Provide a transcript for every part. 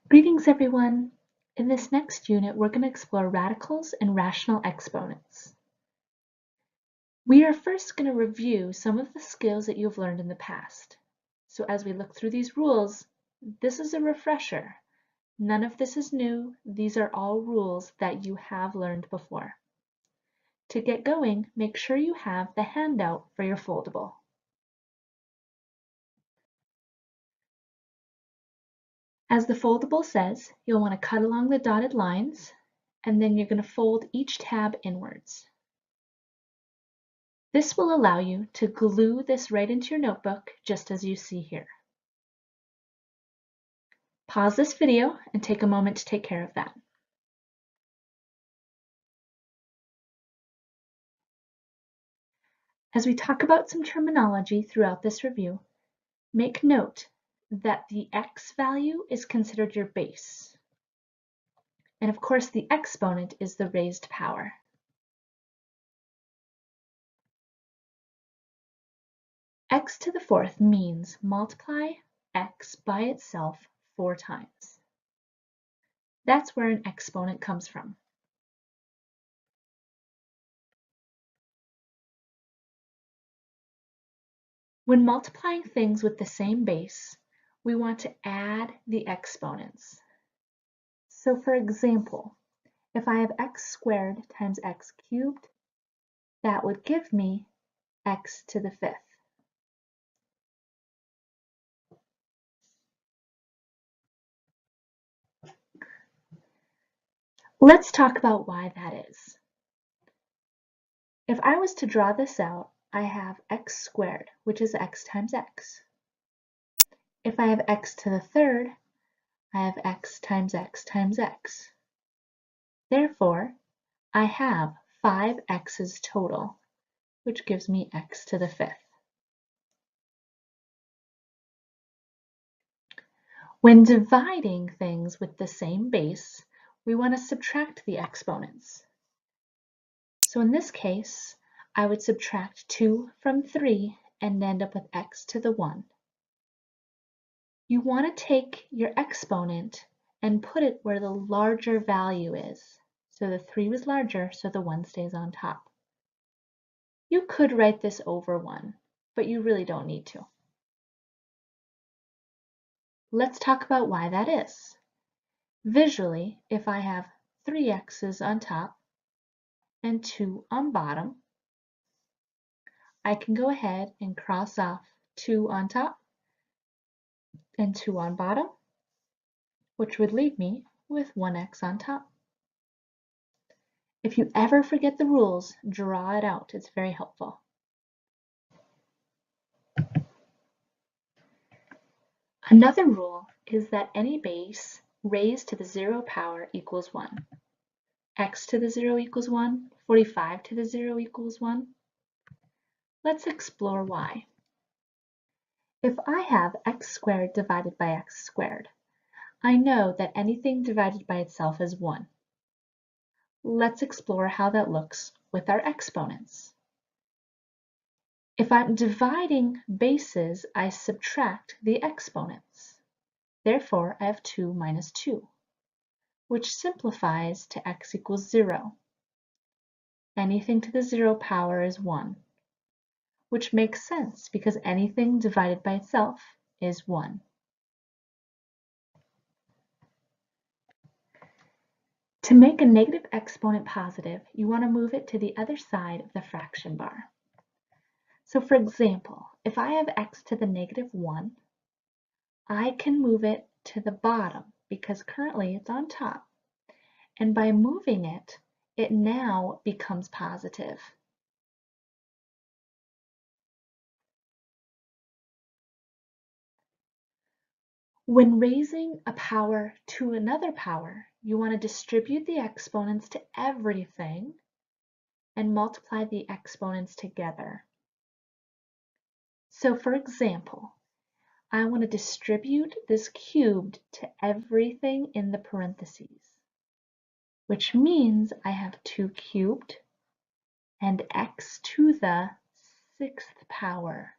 Greetings, everyone! In this next unit, we're going to explore radicals and rational exponents. We are first going to review some of the skills that you've learned in the past. So as we look through these rules, this is a refresher. None of this is new. These are all rules that you have learned before. To get going, make sure you have the handout for your foldable. As the foldable says, you'll want to cut along the dotted lines, and then you're going to fold each tab inwards. This will allow you to glue this right into your notebook, just as you see here. Pause this video and take a moment to take care of that. As we talk about some terminology throughout this review, make note that the x value is considered your base. And of course, the exponent is the raised power. X to the fourth means multiply x by itself 4 times. That's where an exponent comes from. When multiplying things with the same base, we want to add the exponents. So for example, if I have x squared times x cubed, that would give me x to the fifth. Let's talk about why that is. If I was to draw this out, I have x squared, which is x times x. If I have x to the third, I have x times x times x. Therefore, I have 5 x's total, which gives me x to the fifth. When dividing things with the same base, we want to subtract the exponents. So in this case, I would subtract 2 from 3 and end up with x to the 1. You want to take your exponent and put it where the larger value is. So the 3 was larger, so the 1 stays on top. You could write this over 1, but you really don't need to. Let's talk about why that is. Visually, if I have 3 x's on top and 2 on bottom, I can go ahead and cross off 2 on top and 2 on bottom, which would leave me with 1x on top. If you ever forget the rules, draw it out. It's very helpful. Another rule is that any base raised to the 0 power equals 1. X to the 0 equals 1, 45 to the 0 equals 1. Let's explore why. If I have x squared divided by x squared, I know that anything divided by itself is 1. Let's explore how that looks with our exponents. If I'm dividing bases, I subtract the exponents. Therefore, I have 2 minus 2, which simplifies to x equals 0. Anything to the 0 power is 1, which makes sense because anything divided by itself is 1. To make a negative exponent positive, you want to move it to the other side of the fraction bar. So for example, if I have x to the negative 1, I can move it to the bottom because currently it's on top. And by moving it, it now becomes positive. When raising a power to another power, you want to distribute the exponents to everything and multiply the exponents together. So for example, I want to distribute this cubed to everything in the parentheses, which means I have 2 cubed and x to the 6th power.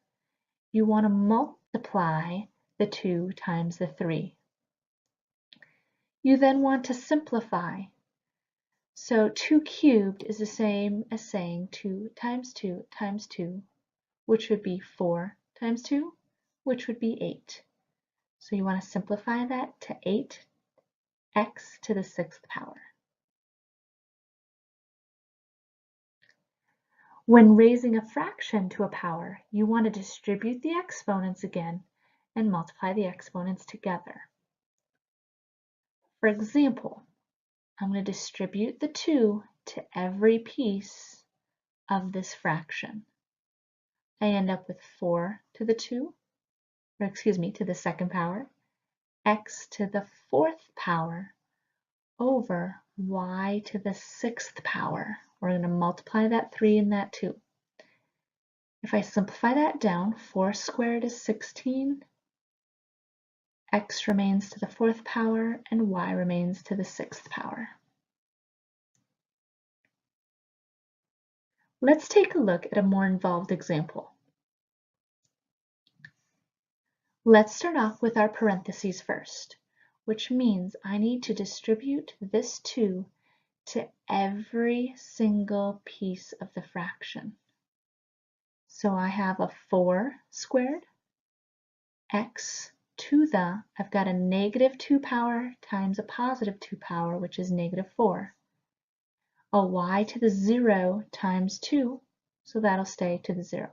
You want to multiply the 2 times the 3. You then want to simplify. So 2 cubed is the same as saying 2 times 2 times 2, which would be 4 times 2, which would be 8. So you want to simplify that to 8x to the 6th power. When raising a fraction to a power, you want to distribute the exponents again and multiply the exponents together. For example, I'm going to distribute the 2 to every piece of this fraction. I end up with 4 to the 2, or excuse me, to the 2nd power, x to the 4th power over y to the 6th power. We're going to multiply that 3 and that 2. If I simplify that down, 4 squared is 16, x remains to the 4th power, and y remains to the 6th power. Let's take a look at a more involved example. Let's start off with our parentheses first, which means I need to distribute this 2 to every single piece of the fraction. So I have a 4 squared, x to the, I've got a negative 2 power times a positive 2 power, which is negative 4. A y to the 0 times 2, so that'll stay to the 0.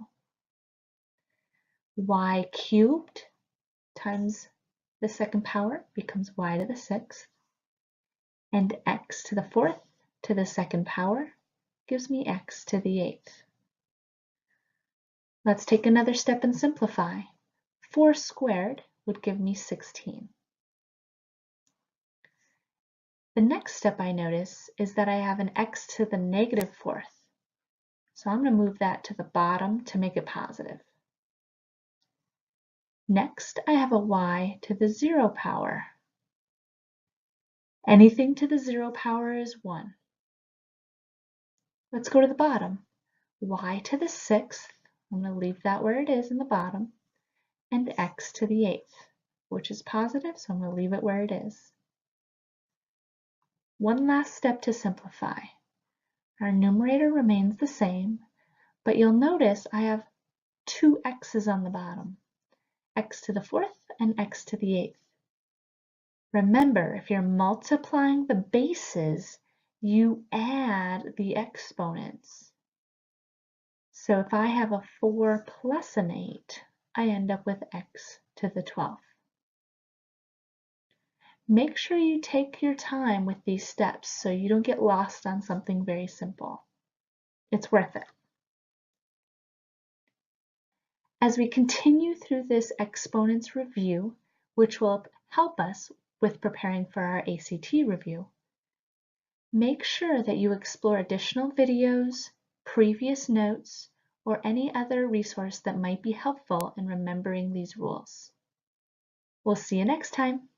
Y cubed times the 2nd power becomes y to the 6th. And x to the 4th to the 2nd power gives me x to the 8th. Let's take another step and simplify. 4 squared would give me 16. The next step I notice is that I have an x to the negative 4th. So I'm going to move that to the bottom to make it positive. Next, I have a y to the 0 power. Anything to the 0 power is 1. Let's go to the bottom. Y to the 6th, I'm going to leave that where it is in the bottom, and x to the 8th, which is positive, so I'm going to leave it where it is. One last step to simplify. Our numerator remains the same, but you'll notice I have 2 x's on the bottom, x to the 4th and x to the 8th. Remember, if you're multiplying the bases, you add the exponents. So if I have a 4 plus an 8, I end up with x to the 12th. Make sure you take your time with these steps so you don't get lost on something very simple. It's worth it. As we continue through this exponents review, which will help us with preparing for our ACT review, make sure that you explore additional videos, previous notes, or any other resource that might be helpful in remembering these rules. We'll see you next time.